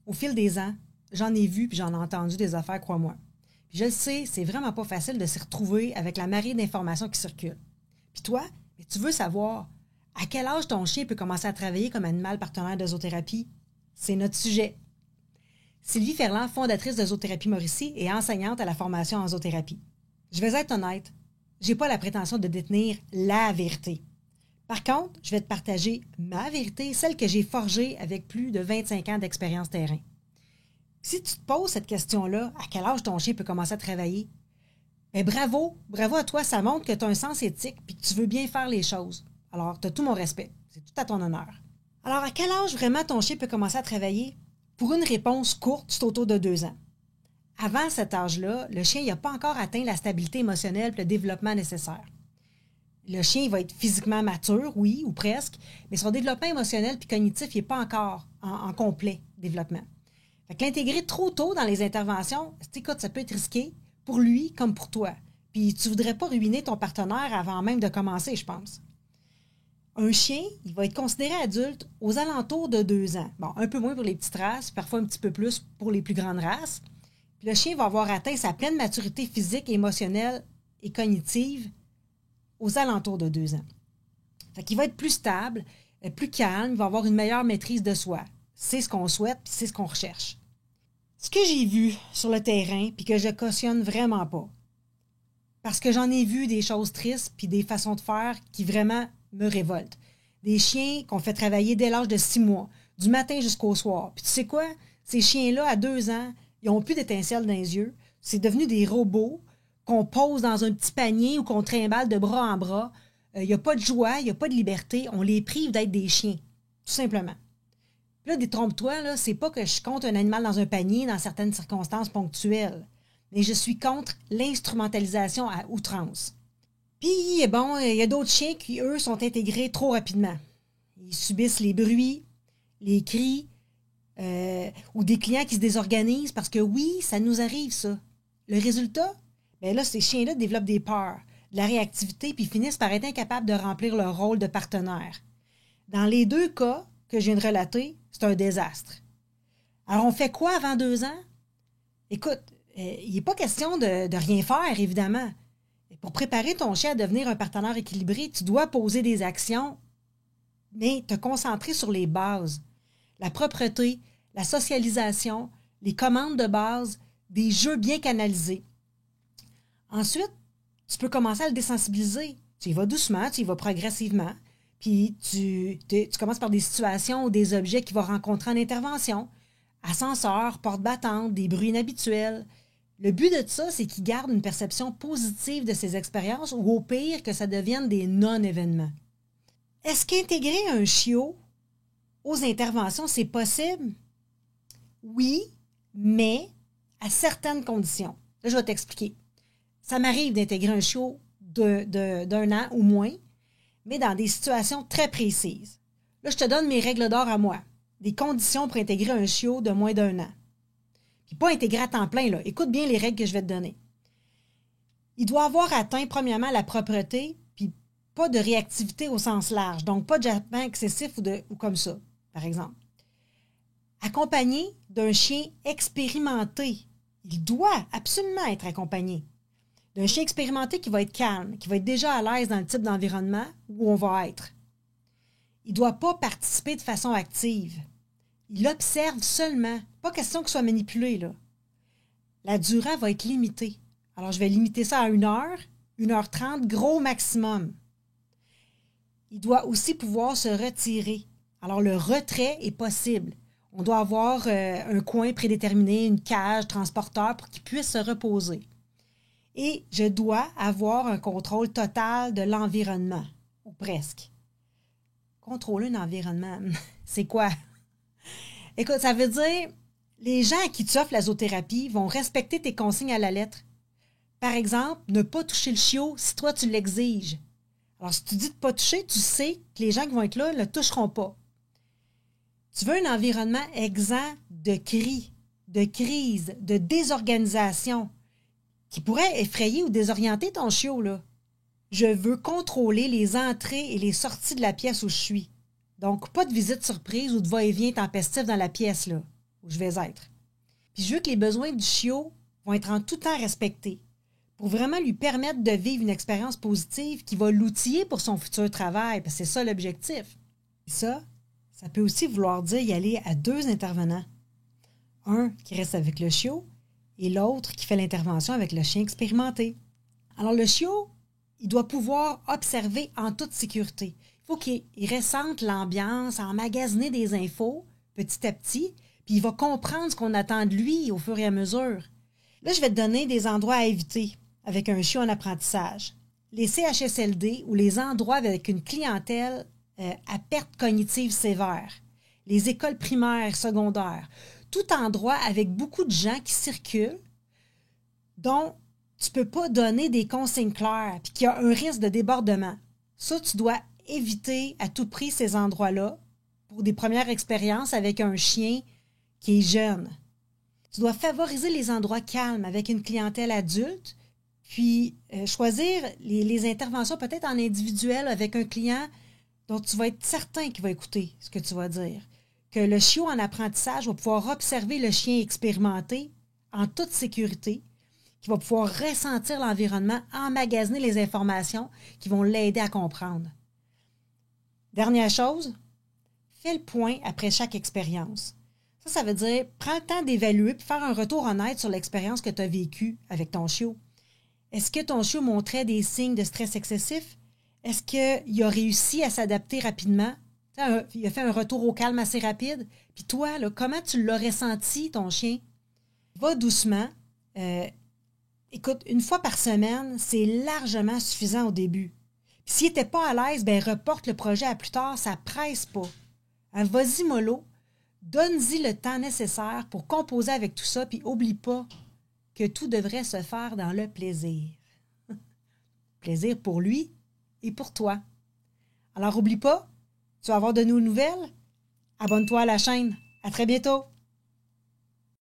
Au fil des ans, j'en ai vu puis j'en ai entendu des affaires, crois-moi. Puis je le sais, c'est vraiment pas facile de s'y retrouver avec la marée d'informations qui circulent. Puis toi, tu veux savoir à quel âge ton chien peut commencer à travailler comme animal partenaire de zoothérapie? C'est notre sujet. Sylvie Ferland, fondatrice de Zoothérapie Mauricie et enseignante à la formation en zoothérapie. Je vais être honnête, j'ai pas la prétention de détenir la vérité. Par contre, je vais te partager ma vérité, celle que j'ai forgée avec plus de 25 ans d'expérience terrain. Si tu te poses cette question-là, à quel âge ton chien peut commencer à travailler? Bien, bravo à toi, ça montre que tu as un sens éthique et que tu veux bien faire les choses. Alors, tu as tout mon respect, c'est tout à ton honneur. Alors, à quel âge vraiment ton chien peut commencer à travailler? Pour une réponse courte, c'est autour de 2 ans. Avant cet âge-là, le chien n'a pas encore atteint la stabilité émotionnelle et le développement nécessaire. Le chien il va être physiquement mature, oui, ou presque, mais son développement émotionnel et cognitif n'est pas encore en complet développement. Fait que l'intégrer trop tôt dans les interventions, écoute, ça peut être risqué pour lui comme pour toi. Puis tu voudrais pas ruiner ton partenaire avant même de commencer, je pense. Un chien, il va être considéré adulte aux alentours de 2 ans. Bon, un peu moins pour les petites races, parfois un petit peu plus pour les plus grandes races. Puis le chien va avoir atteint sa pleine maturité physique, émotionnelle et cognitive aux alentours de 2 ans. Fait qu'il va être plus stable, plus calme, il va avoir une meilleure maîtrise de soi. C'est ce qu'on souhaite, puis c'est ce qu'on recherche. Ce que j'ai vu sur le terrain, puis que je cautionne vraiment pas, parce que j'en ai vu des choses tristes, puis des façons de faire qui vraiment me révoltent. Des chiens qu'on fait travailler dès l'âge de 6 mois, du matin jusqu'au soir. Puis tu sais quoi? Ces chiens-là, à 2 ans, ils n'ont plus d'étincelles dans les yeux. C'est devenu des robots qu'on pose dans un petit panier ou qu'on trimballe de bras en bras. Il n'y a pas de joie, il n'y a pas de liberté. On les prive d'être des chiens, tout simplement. Puis là, détrompe-toi, là, c'est pas que je compte un animal dans un panier dans certaines circonstances ponctuelles, mais je suis contre l'instrumentalisation à outrance. Puis, bon, il y a d'autres chiens qui, eux, sont intégrés trop rapidement. Ils subissent les bruits, les cris, ou des clients qui se désorganisent parce que oui, ça nous arrive, ça. Le résultat, bien là, ces chiens-là développent des peurs, de la réactivité, puis finissent par être incapables de remplir leur rôle de partenaire. Dans les 2 cas que je viens de relater, c'est un désastre. Alors, on fait quoi avant 2 ans? Écoute, il n'est pas question de rien faire, évidemment. Pour préparer ton chien à devenir un partenaire équilibré, tu dois poser des actions, mais te concentrer sur les bases. La propreté, la socialisation, les commandes de base, des jeux bien canalisés. Ensuite, tu peux commencer à le désensibiliser. Tu y vas doucement, tu y vas progressivement, puis tu commences par des situations ou des objets qu'il va rencontrer en intervention. Ascenseur, porte battante, des bruits inhabituels. Le but de ça, c'est qu'il garde une perception positive de ses expériences ou au pire que ça devienne des non-événements. Est-ce qu'intégrer un chiot aux interventions, c'est possible? Oui, mais à certaines conditions. Là, je vais t'expliquer. Ça m'arrive d'intégrer un chiot d'1 an ou moins, mais dans des situations très précises. Là, je te donne mes règles d'or à moi. Des conditions pour intégrer un chiot de moins d'1 an. Puis pas intégrer à temps plein, là. Écoute bien les règles que je vais te donner. Il doit avoir atteint, premièrement, la propreté, puis pas de réactivité au sens large. Donc, pas de jappement excessif ou comme ça, par exemple. Accompagné d'un chien expérimenté. Il doit absolument être accompagné. D'un chien expérimenté qui va être calme, qui va être déjà à l'aise dans le type d'environnement où on va être. Il ne doit pas participer de façon active. Il observe seulement. Pas question qu'il soit manipulé, là. La durée va être limitée. Alors, je vais limiter ça à 1 heure, 1h30, gros maximum. Il doit aussi pouvoir se retirer. Alors, le retrait est possible. On doit avoir un coin prédéterminé, une cage, transporteur pour qu'il puisse se reposer. Et je dois avoir un contrôle total de l'environnement, ou presque. Contrôler un environnement, c'est quoi? Écoute, ça veut dire, les gens à qui tu offres la zoothérapie vont respecter tes consignes à la lettre. Par exemple, ne pas toucher le chiot si toi tu l'exiges. Alors, si tu dis de ne pas toucher, tu sais que les gens qui vont être là ne le toucheront pas. Tu veux un environnement exempt de cris, de crises, de désorganisation qui pourrait effrayer ou désorienter ton chiot, là. Je veux contrôler les entrées et les sorties de la pièce où je suis. Donc, pas de visite surprise ou de va-et-vient tempestif dans la pièce, là. où je vais être. Puis je veux que les besoins du chiot vont être en tout temps respectés pour vraiment lui permettre de vivre une expérience positive qui va l'outiller pour son futur travail, parce que c'est ça l'objectif. Et ça peut aussi vouloir dire y aller à 2 intervenants. Un qui reste avec le chiot et l'autre qui fait l'intervention avec le chien expérimenté. Alors le chiot, il doit pouvoir observer en toute sécurité. Il faut qu'il ressente l'ambiance, emmagasiner des infos petit à petit, puis il va comprendre ce qu'on attend de lui au fur et à mesure. Là, je vais te donner des endroits à éviter avec un chiot en apprentissage. Les CHSLD ou les endroits avec une clientèle à perte cognitive sévère. Les écoles primaires, secondaires. Tout endroit avec beaucoup de gens qui circulent, dont tu ne peux pas donner des consignes claires puis qu'il y a un risque de débordement. Ça, tu dois éviter à tout prix ces endroits-là pour des premières expériences avec un chien qui est jeune. Tu dois favoriser les endroits calmes avec une clientèle adulte, puis choisir les interventions peut-être en individuel avec un client dont tu vas être certain qu'il va écouter ce que tu vas dire. Que le chiot en apprentissage va pouvoir observer le chien expérimenté en toute sécurité, qui va pouvoir ressentir l'environnement, emmagasiner les informations qui vont l'aider à comprendre. Dernière chose, fais le point après chaque expérience. Ça veut dire, prends le temps d'évaluer et faire un retour honnête sur l'expérience que tu as vécue avec ton chiot. Est-ce que ton chiot montrait des signes de stress excessif? Est-ce qu'il a réussi à s'adapter rapidement? Il a fait un retour au calme assez rapide. Puis toi, là, comment tu l'as ressenti, ton chien? Va doucement. Écoute, 1 fois par semaine, c'est largement suffisant au début. Puis s'il n'était pas à l'aise, reporte le projet à plus tard, ça presse pas. Vas-y mollo, donne-y le temps nécessaire pour composer avec tout ça, puis oublie pas que tout devrait se faire dans le plaisir. Plaisir pour lui et pour toi. Alors oublie pas, tu vas avoir de nos nouvelles? Abonne-toi à la chaîne. À très bientôt!